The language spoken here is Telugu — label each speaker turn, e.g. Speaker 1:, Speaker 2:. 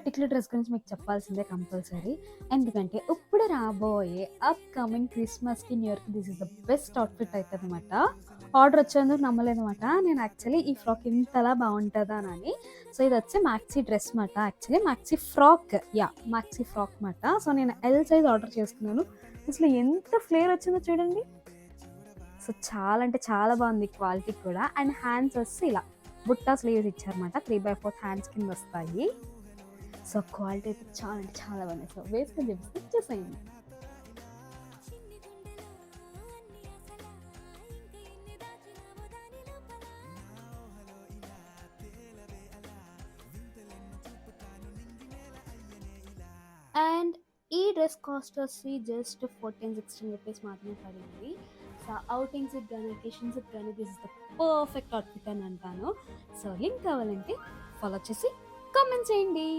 Speaker 1: పర్టిక్యులర్ డ్రెస్ గురించి మీకు చెప్పాల్సిందే కంపల్సరీ. ఎందుకంటే ఇప్పుడు రాబోయే అప్‌కమింగ్ క్రిస్మస్‌కి, న్యూ ఇయర్‌కి this is the best outfit అయితదనమాట. ఆర్డర్ వచ్చేందుకు నమ్మలేదనమాట. నేను యాక్చువల్లీ ఈ ఫ్రాక్ ఇంతలా బావుంటదానని. సో, ఇదొచ్చి మాక్సీ డ్రెస్ మాట. Actually maxi frock. Maxi frock మాట. సో, నేను ఎల్ సైజ్ ఆర్డర్ చేసుకున్నాను. అసలు ఎంత ఫ్లేర్ వచ్చిందో చూడండి. సో, చాలా అంటే చాలా బాగుంది క్వాలిటీ కూడా. అండ్ హ్యాండ్స్ వచ్చి ఇలా బుట్టా స్లీవ్స్ ఇచ్చారనమాట. 3/4 హ్యాండ్స్ కింద వస్తాయి. సో, క్వాలిటీ అయితే చాలా అంటే చాలా బాగుంది. సో, వేసుకొని చూపిస్తే చూసేయండి. అండ్ ఈ డ్రెస్ కాస్ట్ వచ్చి జస్ట్ 14-16 రూపీస్ మాత్రమే పడింది. సో, ఔటింగ్స్‌కి గానీ, అకేషన్స్‌కి గానీ this is the perfect outfit అని అంటాను. సో, లింక్ కావాలంటే ఫాలో చేసి కామెంట్ చేయండి.